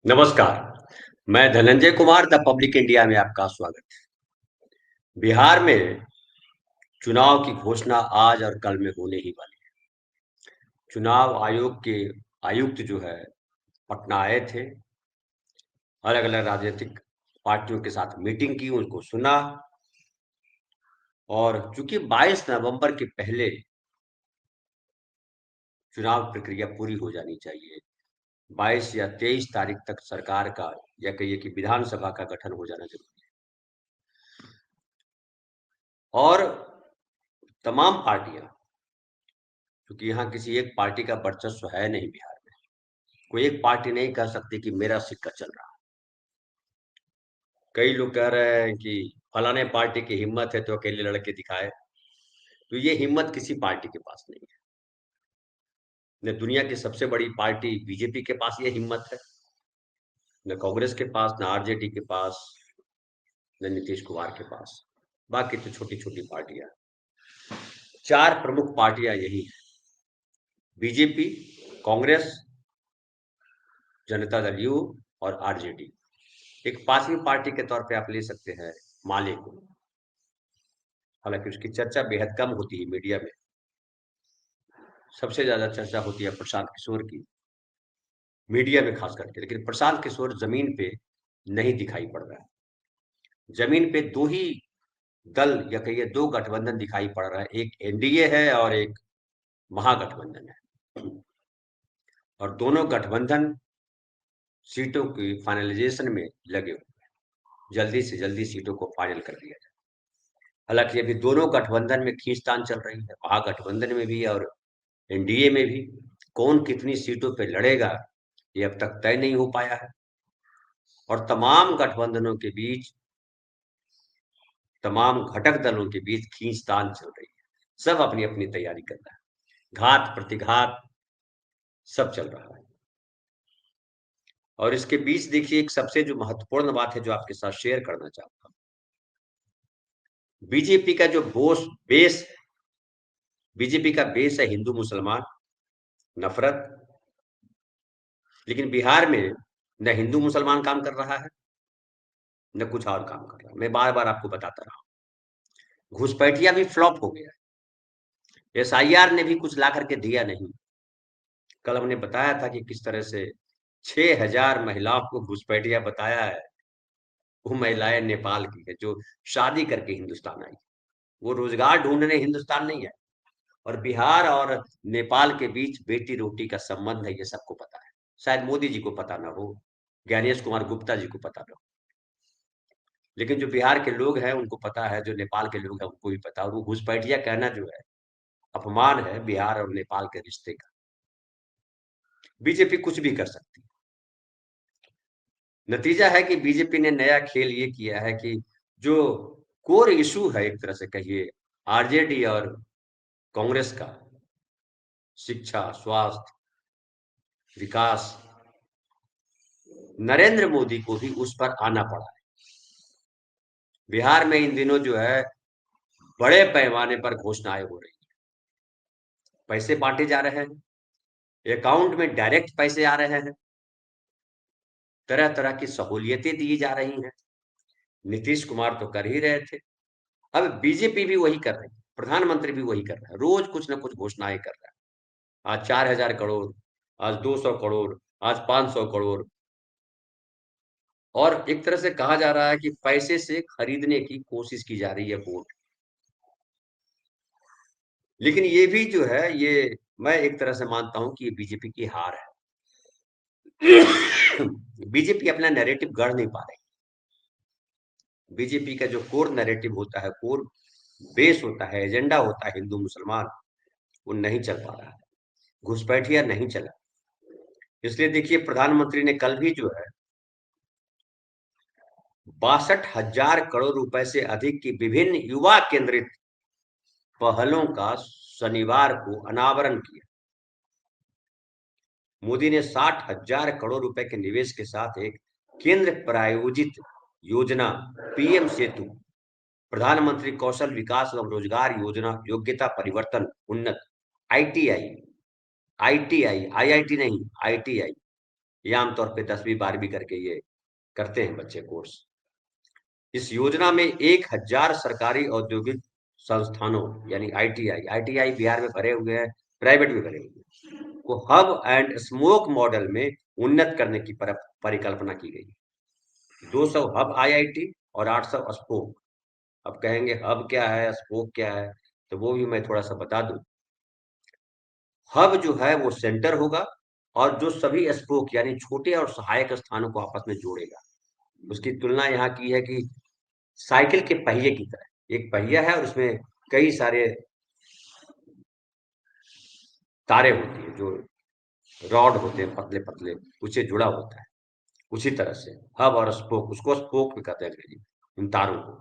नमस्कार, मैं Dhananjay Kumar the public India में आपका स्वागत है। बिहार में चुनाव की घोषणा आज और कल में होने ही वाली है। चुनाव आयोग के आयुक्त जो है पटना आए थे, अलग-अलग राजनीतिक पार्टियों के साथ मीटिंग की, उनको सुना और चूँकि 22 नवंबर के पहले चुनाव प्रक्रिया पूरी हो जानी चाहिए, 22 या 23 तारीख तक सरकार का या कहिए कि विधानसभा का गठन हो जाना ज़रूरी है। और तमाम पार्टियाँ क्योंकि यहाँ किसी एक पार्टी का वर्चस्व है नहीं बिहार में। कोई एक पार्टी नहीं कह सकती कि मेरा सिक्का चल रहा है। कई लोग कह रहे हैं कि फलाने पार्टी की हिम्मत है तो अकेले लड़के दिखाए, तो ये हिम्मत किसी पार्टी के पास नहीं है। न दुनिया की सबसे बड़ी पार्टी बीजेपी के पास ये हिम्मत है, न कांग्रेस के पास, न आरजेडी के पास, न नीतीश कुमार के पास। बाकी तो छोटी-छोटी पार्टियाँ हैं। 4 प्रमुख पार्टियाँ यही हैं, बीजेपी, कांग्रेस, जनता दल यू और आरजेडी। एक 5वीं पार्टी के तौर पे आप ले सकते हैं माले को। हालाँकि उसकी चर्चा बेहद कम होती है मीडिया में। सबसे ज़्यादा चर्चा होती है प्रशांत किशोर की, मीडिया में ख़ास करके, लेकिन प्रशांत किशोर ज़मीन पे नहीं दिखाई पड़ रहा है। ज़मीन पे 2 ही दल या कहिए 2 गठबंधन दिखाई पड़ रहा है, एक एनडीए है और एक महागठबंधन है। और दोनों गठबंधन सीटों की फाइनलाइज़ेशन में लगे हुए हैं। जल्दी से जल्दी सीटों को फाइनल कर दिया जाए। हालाँकि अभी दोनों गठबंधन में खींचतान चल रही है, महागठबंधन में भी और एनडीए में भी। कौन कितनी सीटों पे लड़ेगा, ये अब तक तय नहीं हो पाया है और तमाम गठबंधनों के बीच, तमाम घटक दलों के बीच खींचतान चल रही है। सब अपनी-अपनी तैयारी कर रहा है। घात-प्रतिघात सब चल रहा है और इसके बीच देखिए एक सबसे जो महत्वपूर्ण बात है जो आपके साथ शेयर करना चाहता हूँ। बीजेपी का जो बेस है, बीजेपी का बेस है हिंदू-मुसलमान, नफ़रत, लेकिन बिहार में न हिंदू-मुसलमान काम कर रहा है, न कुछ और काम कर रहा है। मैं बार-बार आपको बताता रहा हूँ। घुसपैठिया भी फ्लॉप हो गया है। एसआईआर ने भी कुछ ला कर के दिया नहीं। कल हमने बताया था कि किस तरह से 6000 महिलाओं को घुसपैठिया बताया है। वो महिलाएँ नेपाल की है, जो शादी करके हिंदुस्तान आई। वो रोज़गार ढूँढने हिंदुस्तान नहीं आई और बिहार और नेपाल के बीच बेटी-रोटी का संबंध है, ये सबको पता है। शायद मोदी जी को पता ना हो, ज्ञानेश कुमार गुप्ता जी को पता ना हो। लेकिन जो बिहार के लोग हैं, उनको पता है, जो नेपाल के लोग हैं, उनको भी पता है और वो घुसपैठिया कहना जो है, अपमान है बिहार और नेपाल के रिश्ते का। बीजेपी कुछ भी कर सकती है। नतीजा है कि बीजेपी ने नया खेल ये किया है कि जो कोर इश्यू है एक तरह से कहिए आरजेडी और कांग्रेस का, शिक्षा, स्वास्थ्य, विकास, नरेंद्र मोदी को भी उस पर आना पड़ा है। बिहार में इन दिनों जो है, बड़े पैमाने पर घोषणाएँ हो रही हैं। पैसे बाँटे जा रहे हैं, अकाउंट में डायरेक्ट पैसे आ रहे हैं, तरह-तरह की सहूलियतें दी जा रही हैं। नीतीश कुमार तो कर ही रहे थे, अब बीजेपी भी वही कर रही है, प्रधानमंत्री भी वही कर रहा है, रोज़ कुछ न कुछ घोषणाएँ कर रहा है। आज 4000 करोड़, आज 200 करोड़, आज 500 करोड़ और एक तरह से कहा जा रहा है कि पैसे से खरीदने की कोशिश की जा रही है वोट। लेकिन ये भी जो है, ये मैं एक तरह से मानता हूँ कि ये बीजेपी की हार है। बीजेपी अपना नैरेटिव गढ़ नहीं पा रही। बीजेपी का जो कोर नैरेटिव होता है, कोर बेस होता है, एजेंडा होता है हिंदू-मुसलमान, वो नहीं चल पा रहा है। घुसपैठिया नहीं चला। इसलिए देखिए प्रधानमंत्री ने कल भी जो है 62,000 करोड़ रुपए से अधिक की विभिन्न युवा केंद्रित पहलों का शनिवार को अनावरण किया। मोदी ने 60,000 करोड़ रुपए के निवेश के साथ एक केंद्र प्रायोजित योजना पीएम सेतु, प्रधानमंत्री कौशल विकास एवं रोजगार योजना, योग्यता परिवर्तन उन्नत आईटीआई, आईटीआई, आईआईटी नहीं, आईटीआई ये आमतौर पे 10वीं 12वीं करके ये करते हैं बच्चे कोर्स। इस योजना में 1000 सरकारी औद्योगिक संस्थानों यानी आईटीआई आईटीआई बिहार में भरे हुए हैं, प्राइवेट भी भरे हुए हैं, को हब एंड स्पोक मॉडल में उन्नत करने की परिकल्पना की गई है। 200 हब आईआईटी और 800 स्पोक। अब कहेंगे हब क्या है, स्पोक क्या है, तो वो भी मैं थोड़ा सा बता दूं। हब जो है वो सेंटर होगा, और जो सभी स्पोक यानी छोटे और सहायक स्थानों को आपस में जोड़ेगा। उसकी तुलना यहाँ की है कि साइकिल के पहिए की तरह एक पहिया है और उसमें कई सारे तारे होती है, जो रॉड होते हैं पतले पतले, उससे जुड़ा होता है। उसी तरह से हब और स्पोक, उसको स्पोक भी कहते हैं अंग्रेजी में, इन तारों को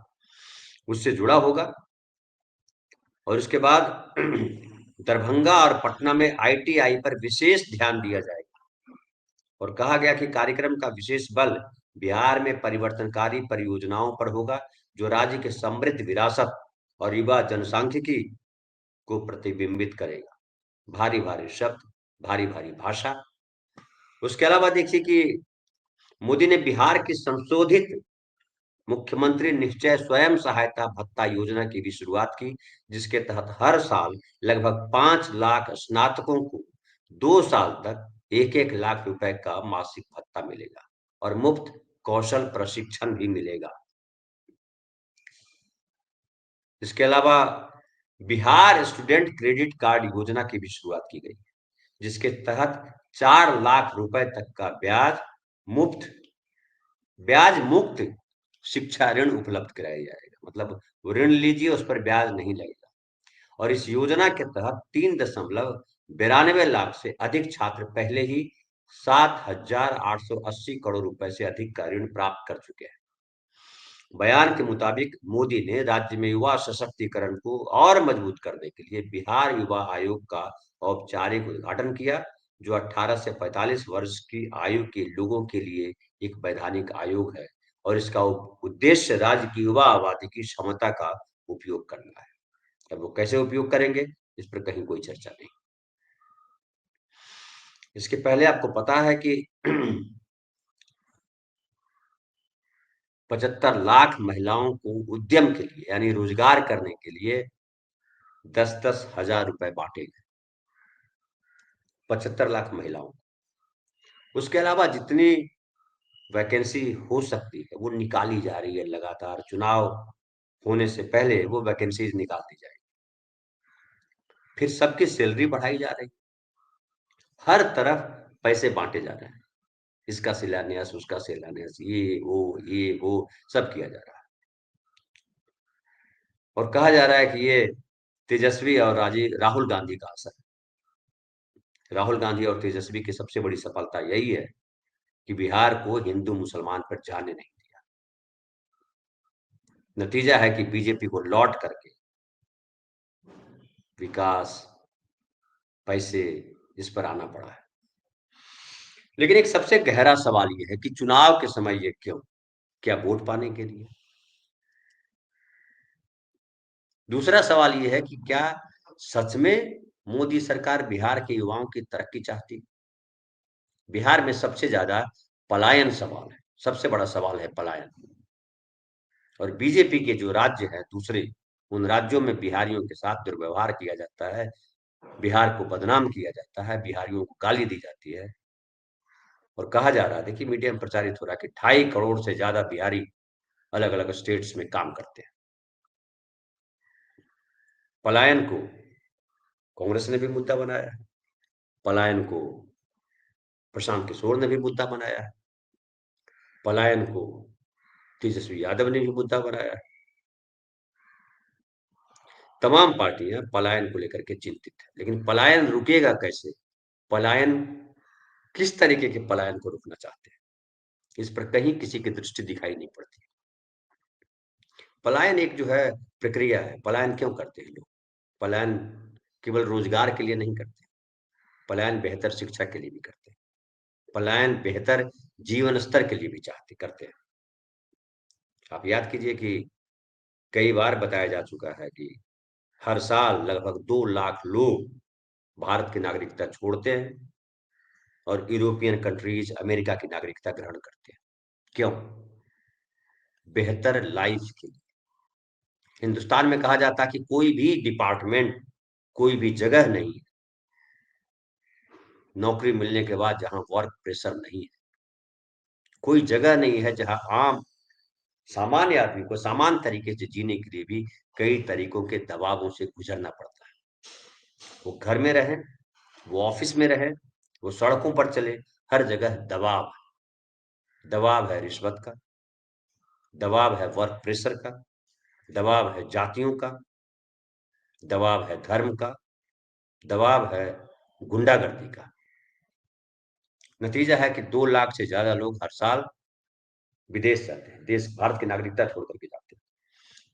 उससे जुड़ा होगा। और उसके बाद दरभंगा और पटना में आईटीआई पर विशेष ध्यान दिया जाएगा। और कहा गया कि कार्यक्रम का विशेष बल बिहार में परिवर्तनकारी परियोजनाओं पर होगा, जो राज्य के समृद्ध विरासत और युवा जनसांख्यिकी को प्रतिबिंबित करेगा। भारी भारी शब्द, भारी भारी भाषा। उसके अलावा देखिए कि मोदी ने बिहार की संशोधित मुख्यमंत्री निश्चय स्वयं सहायता भत्ता योजना की भी शुरुआत की, जिसके तहत हर साल लगभग 5 लाख स्नातकों को 2 साल तक 1-1 लाख रुपए का मासिक भत्ता मिलेगा और मुफ्त कौशल प्रशिक्षण भी मिलेगा। इसके अलावा बिहार स्टूडेंट क्रेडिट कार्ड योजना की भी शुरुआत की गई, जिसके तहत 4 लाख रुपए तक का मुफ्त ब्याज मुक्त शिक्षा ऋण उपलब्ध कराया जाएगा। मतलब वो ऋण लीजिए, उस पर ब्याज नहीं लगेगा। और इस योजना के तहत 3,92 लाख से अधिक छात्र पहले ही 7,880 करोड़ रुपए से अधिक का ऋण प्राप्त कर चुके हैं। बयान के मुताबिक मोदी ने राज्य में युवा सशक्तिकरण को और मजबूत करने के लिए बिहार युवा आयोग का औपचारिक उद्घाटन किया, जो 18 से 45 वर्ष की आयु के लोगों के लिए एक वैधानिक आयोग है। और इसका उद्देश्य राज्य की युवा आबादी की क्षमता का उपयोग करना है। अब वो कैसे उपयोग करेंगे, इस पर कहीं कोई चर्चा नहीं। इसके पहले आपको पता है कि 75 लाख महिलाओं को उद्यम के लिए यानी रोजगार करने के लिए 10-10 हजार रुपए बांटे गए। 75 लाख महिलाओं। उसके अलावा जितनी वैकेंसी हो सकती है वो निकाली जा रही है लगातार। चुनाव होने से पहले वो वैकेंसीज निकाल दी जाएगी। फिर सबकी सैलरी बढ़ाई जा रही, हर तरफ पैसे बांटे जा रहे हैं। इसका शिलान्यास, उसका शिलान्यास, ये वो सब किया जा रहा है। और कहा जा रहा है कि ये तेजस्वी और राहुल गांधी का असर है। राहुल गांधी और तेजस्वी की सबसे बड़ी सफलता यही है कि बिहार को हिंदू मुसलमान पर जाने नहीं दिया। नतीजा है कि बीजेपी को लौट करके विकास, पैसे, इस पर आना पड़ा है। लेकिन एक सबसे गहरा सवाल ये है कि चुनाव के समय ये क्यों? क्या वोट पाने के लिए? दूसरा सवाल ये है कि क्या सच में मोदी सरकार बिहार के युवाओं की तरक्की चाहती? बिहार में सबसे ज्यादा पलायन सवाल है, सबसे बड़ा सवाल है पलायन। और बीजेपी के जो राज्य हैं दूसरे, उन राज्यों में बिहारियों के साथ दुर्व्यवहार किया जाता है, बिहार को बदनाम किया जाता है, बिहारियों को गाली दी जाती है। और कहा जा रहा है, देखिए मीडिया में प्रचारित हो रहा है कि 2.5 करोड़ से ज्यादा बिहारी अलग अलग स्टेट्स में काम करते हैं। पलायन को कांग्रेस ने भी मुद्दा बनाया है, पलायन को प्रशांत किशोर ने भी मुद्दा बनाया है, पलायन को तेजस्वी यादव ने भी मुद्दा बनाया है। तमाम पार्टियां पलायन को लेकर के चिंतित है, लेकिन पलायन रुकेगा कैसे? पलायन, किस तरीके के पलायन को रोकना चाहते हैं, इस पर कहीं किसी की दृष्टि दिखाई नहीं पड़ती। पलायन एक जो है प्रक्रिया है। पलायन क्यों करते हैं लोग? पलायन केवल रोजगार के लिए नहीं करते, पलायन बेहतर शिक्षा के लिए भी करते हैं, पलायन बेहतर जीवन स्तर के लिए भी चाहते करते हैं। आप याद कीजिए कि कई बार बताया जा चुका है कि हर साल लगभग 2 लाख लोग भारत की नागरिकता छोड़ते हैं और यूरोपियन कंट्रीज अमेरिका की नागरिकता ग्रहण करते हैं। क्यों? बेहतर लाइफ के लिए। हिंदुस्तान में कहा जाता है कि कोई भी डिपार्टमेंट, कोई भी जगह नहीं है नौकरी मिलने के बाद जहां वर्क प्रेशर नहीं है। कोई जगह नहीं है जहां आम सामान्य आदमी को सामान्य तरीके से जीने के लिए भी कई तरीकों के दबावों से गुजरना पड़ता है। वो घर में रहे, वो ऑफिस में रहे, वो सड़कों पर चले, हर जगह दबाव है। दबाव है रिश्वत का, दबाव है वर्क प्रेशर का, दबाव है जातियों का, दबाव है धर्म का, दबाव है गुंडागर्दी का। नतीजा है कि 2 लाख से ज्यादा लोग हर साल विदेश जाते हैं, देश भारत की नागरिकता छोड़ करके जाते हैं।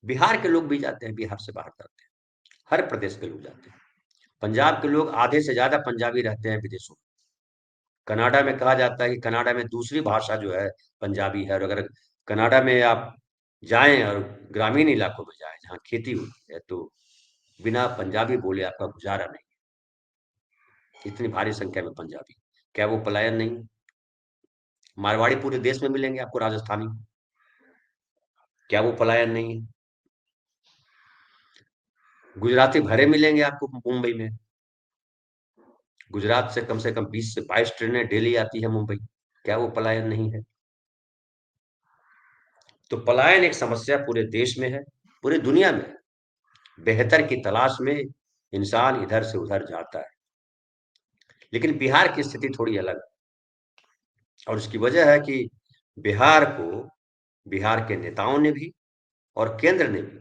बिहार के लोग भी जाते हैं, बिहार से बाहर जाते हैं, हर प्रदेश के लोग जाते हैं। पंजाब के लोग आधे से ज्यादा पंजाबी रहते हैं विदेशों में। कनाडा में कहा जाता है कि कनाडा में दूसरी भाषा जो है पंजाबी है, और अगर कनाडा में आप जाएं और ग्रामीण इलाकों में जाएं जहाँ खेती होती है, तो बिना पंजाबी बोले आपका गुजारा नहीं। इतनी भारी संख्या में पंजाबी। क्या वो पलायन नहीं है? मारवाड़ी पूरे देश में मिलेंगे आपको, राजस्थानी। क्या वो पलायन नहीं है? गुजराती भरे मिलेंगे आपको मुंबई में। गुजरात से कम 20 से 22 ट्रेनें डेली आती है मुंबई। क्या वो पलायन नहीं है? तो पलायन एक समस्या पूरे देश में है, पूरी दुनिया में है। बेहतर की तलाश में इंसान इधर से उधर जाता है। लेकिन बिहार की स्थिति थोड़ी अलग है, और उसकी वजह है कि बिहार को बिहार के नेताओं ने भी और केंद्र ने भी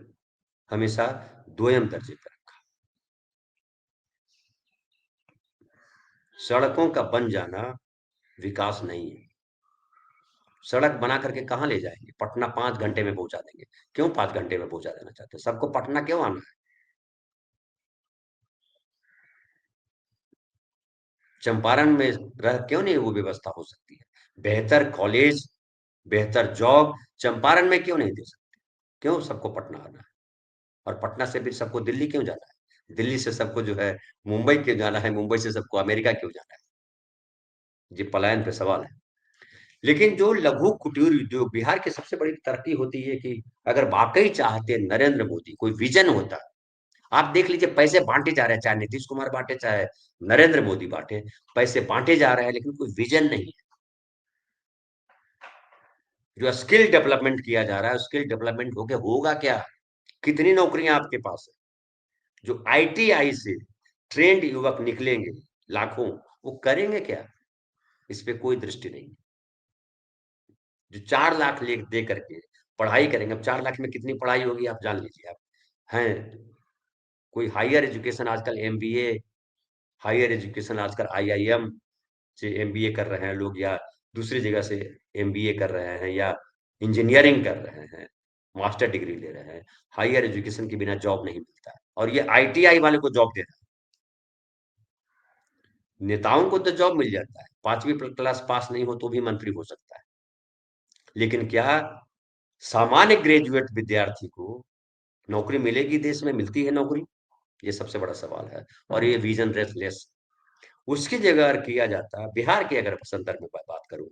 हमेशा दोयम दर्जे पर रखा। सड़कों का बन जाना विकास नहीं है। सड़क बना करके कहाँ ले जाएंगे? पटना 5 घंटे में पहुंचा देंगे। क्यों 5 घंटे में पहुंचा देना चाहते हैं? सबको पटना क्यों आना है? चंपारण में रह क्यों नहीं वो व्यवस्था हो सकती है? बेहतर कॉलेज, बेहतर जॉब चंपारण में क्यों नहीं दे सकते? क्यों सबको पटना आना है? और पटना से फिर सबको दिल्ली क्यों जाना है? दिल्ली से सबको जो है मुंबई क्यों जाना है? मुंबई से सबको अमेरिका क्यों जाना है? ये पलायन पे सवाल है। लेकिन जो लघु कुटीर उद्योग, बिहार की सबसे बड़ी तरक्की होती है कि अगर वाकई चाहते नरेंद्र मोदी, कोई विजन होता, आप देख लीजिए पैसे बांटे जा रहे हैं, चाहे नीतीश कुमार बांटे, चाहे नरेंद्र मोदी बांटे, पैसे बांटे जा रहे हैं, लेकिन कोई विजन नहीं है। जो स्किल डेवलपमेंट किया जा रहा है, स्किल डेवलपमेंट होके होगा क्या? कितनी नौकरियां आपके पास है? जो आईटीआई से ट्रेंड युवक निकलेंगे लाखों, वो करेंगे क्या? इस पे कोई दृष्टि नहीं। जो 4 लाख ले दे करके पढ़ाई करेंगे, अब 4 लाख में कितनी पढ़ाई होगी आप जान लीजिए। आप हैं कोई हायर एजुकेशन आजकल एमबीए, हायर एजुकेशन आजकल आईआईएम से एमबीए कर रहे हैं लोग, या दूसरी जगह से एमबीए कर रहे हैं, या इंजीनियरिंग कर रहे हैं, मास्टर डिग्री ले रहे हैं। हायर एजुकेशन के बिना जॉब नहीं मिलता है, और ये आईटीआई वाले को जॉब दे रहा है। नेताओं को तो जॉब मिल जाता है, 5वीं क्लास पास नहीं हो तो भी मंत्री हो सकता है। लेकिन क्या सामान्य ग्रेजुएट विद्यार्थी को नौकरी मिलेगी? देश में मिलती है नौकरी? ये सबसे बड़ा सवाल है। और ये विजन रेसलेस, उसकी जगह अगर किया जाता, बिहार के अगर संदर्भ में बात करूं,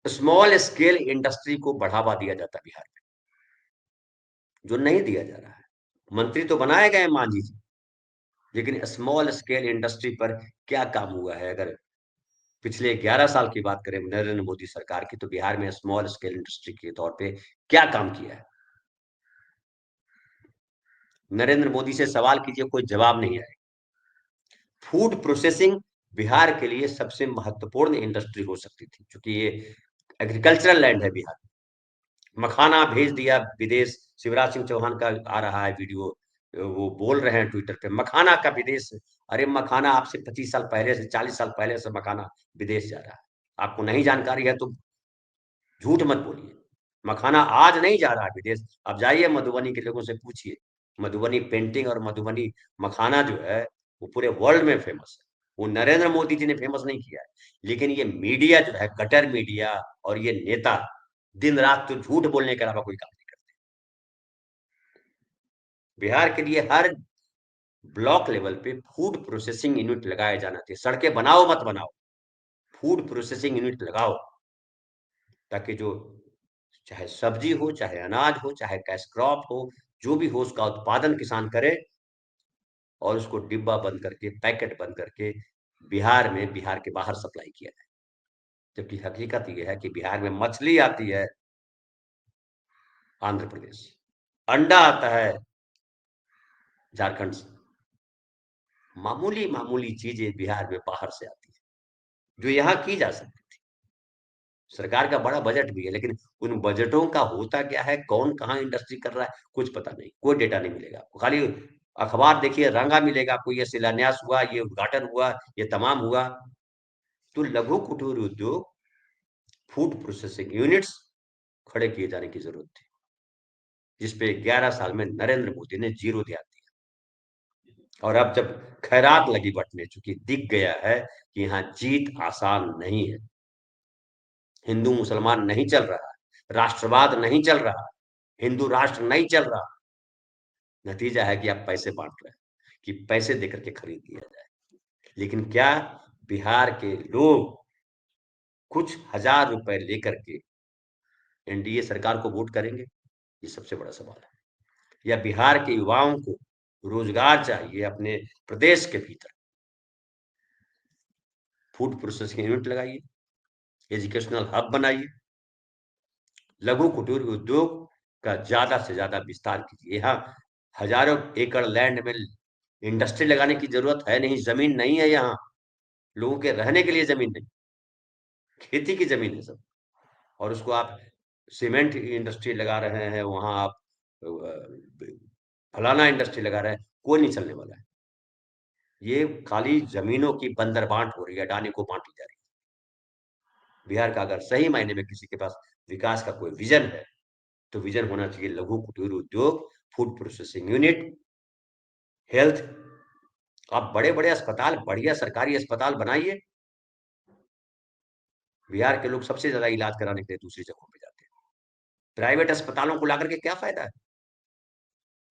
स्मॉल स्केल इंडस्ट्री को बढ़ावा दिया जाता बिहार में, जो नहीं दिया जा रहा है। मंत्री तो बनाए गए मांझी जी, लेकिन स्मॉल स्केल इंडस्ट्री पर क्या काम हुआ है? अगर पिछले 11 साल की बात करें नरेंद्र मोदी सरकार की, तो बिहार में स्मॉल स्केल इंडस्ट्री के तौर पे क्या काम किया है? नरेंद्र मोदी से सवाल कीजिए, कोई जवाब नहीं है। फूड प्रोसेसिंग बिहार के लिए सबसे महत्वपूर्ण इंडस्ट्री हो सकती थी, क्योंकि ये एग्रीकल्चरल लैंड है बिहार। मखाना भेज दिया विदेश। शिवराज सिंह चौहान का आ रहा है वीडियो, वो बोल रहे हैं ट्विटर पे, मखाना का विदेश। अरे मखाना आपसे 25 साल पहले से, 40 साल पहले से मखाना विदेश जा रहा है। आपको नहीं जानकारी है तो झूठ मत बोलिए। मखाना आज नहीं जा रहा है विदेश। आप जाइए मधुबनी के लोगों से पूछिए। मधुबनी पेंटिंग और मधुबनी मखाना जो है वो पूरे वर्ल्ड में फेमस है। वो नरेंद्र मोदी जी ने फेमस नहीं किया है। लेकिन ये मीडिया जो है, कटर मीडिया और ये नेता दिन रात तो झूठ बोलने के अलावा कोई काम नहीं करते। बिहार के लिए हर ब्लॉक लेवल पे फूड प्रोसेसिंग यूनिट लगाए जाना चाहिए। सड़कें बनाओ मत बनाओ, फूड प्रोसेसिंग यूनिट लगाओ, ताकि जो चाहे सब्जी हो, चाहे अनाज हो, चाहे कैश क्रॉप हो, जो भी हो उसका उत्पादन किसान करे और उसको डिब्बा बंद करके, पैकेट बंद करके बिहार में, बिहार के बाहर सप्लाई किया जाए। जबकि हकीकत ये है कि बिहार में मछली आती है आंध्र प्रदेश से, अंडा आता है झारखंड से। मामूली-मामूली चीज़ें बिहार में बाहर से आती हैं, जो यहाँ की जा सकती थी। सरकार का बड़ा बजट भी है, लेकिन उन बजटों का होता क्या है, कौन कहाँ इंडस्ट्री कर रहा है, कुछ पता नहीं, कोई डेटा नहीं मिलेगा आपको। खाली अखबार देखिए, रंगा मिलेगा आपको, ये शिलान्यास हुआ, ये उद्घाटन हुआ, ये तमाम हुआ। तो लघु कुटीर उद्योग, फूड प्रोसेसिंग यूनिट्स खड़े किए जाने की ज़रूरत थी, जिस पे 11 साल में नरेंद्र मोदी ने ज़ीरो ध्यान दिया। और अब जब खैरात लगी बँटने, चूँकि दिख गया है कि यहाँ जीत आसान नहीं है। हिंदू मुसलमान नहीं चल रहा है, राष्ट्रवाद नहीं चल रहा, हिंदू राष्ट्र नहीं चल रहा। नतीजा है कि आप पैसे बाँट रहे हैं, कि पैसे देकर के खरीद लिया जाए। लेकिन क्या बिहार के लोग कुछ हज़ार रुपए लेकर के एनडीए सरकार को वोट करेंगे? ये सबसे बड़ा सवाल है। या बिहार के युवाओं को रोज़गार चाहिए अपने प्रदेश के भीतर, फूड प्रोसेसिंग यूनिट लगाइए, एजुकेशनल हब बनाइए, लघु कुटीर उद्योग का ज़्यादा से ज़्यादा विस्तार कीजिए। यहाँ हज़ारों एकड़ लैंड में इंडस्ट्री लगाने की ज़रूरत है नहीं, ज़मीन नहीं है यहाँ, लोगों के रहने के लिए ज़मीन नहीं, खेती की ज़मीन है सब। और उसको आप सीमेंट इंडस्ट्री लगा रहे हैं, वहाँ आप फलाना इंडस्ट्री लगा रहे हैं, कोई नहीं चलने वाला है। ये खाली ज़मीनों की बंदरबांट हो रही है, अडानी को बाँटी जा रही है। बिहार का अगर सही मायने में किसी के पास विकास का कोई विज़न है, तो विज़न होना चाहिए लघु कुटीर उद्योग, फूड प्रोसेसिंग यूनिट, हेल्थ। आप बड़े-बड़े अस्पताल, बढ़िया सरकारी अस्पताल बनाइए। बिहार के लोग सबसे ज़्यादा इलाज कराने के लिए दूसरी जगहों पे जाते हैं। प्राइवेट अस्पतालों को लाकर के क्या फ़ायदा है?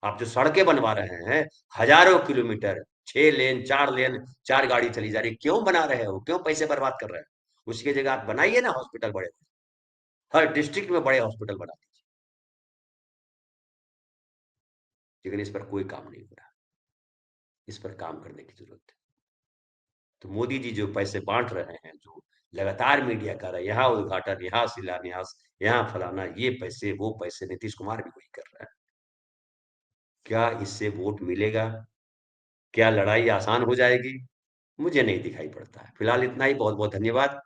आप जो सड़कें बनवा रहे हैं, हज़ारों किलोमीटर, 6 लेन, 4 लेन, 4 गाड़ी चली जा रही है, क्यों बना रहे हो? क्यों पैसे बर्बाद कर रहे हैं? उसकी जगह आप बनाइए ना हॉस्पिटल बड़े। हर डिस्ट्रिक्ट में बड़े हॉस्पिटल बना दीजिए। लेकिन इस पर कोई काम नहीं हो रहा। इस पर काम करने की ज़रूरत है। तो मोदी जी जो पैसे बाँट रहे हैं, जो लगातार मीडिया कर रहा है, यहाँ उद्घाटन, यहाँ शिलान्यास, यहाँ फलाना, ये पैसे, वो पैसे, नीतीश कुमार भी वही कर रहा है। क्या इससे वोट मिलेगा? क्या लड़ाई आसान हो जाएगी? मुझे नहीं दिखाई पड़ता है। फिलहाल इतना ही, बहुत-बहुत धन्यवाद।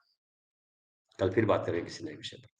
कल फिर बात करेंगे किसी नए विषय पर।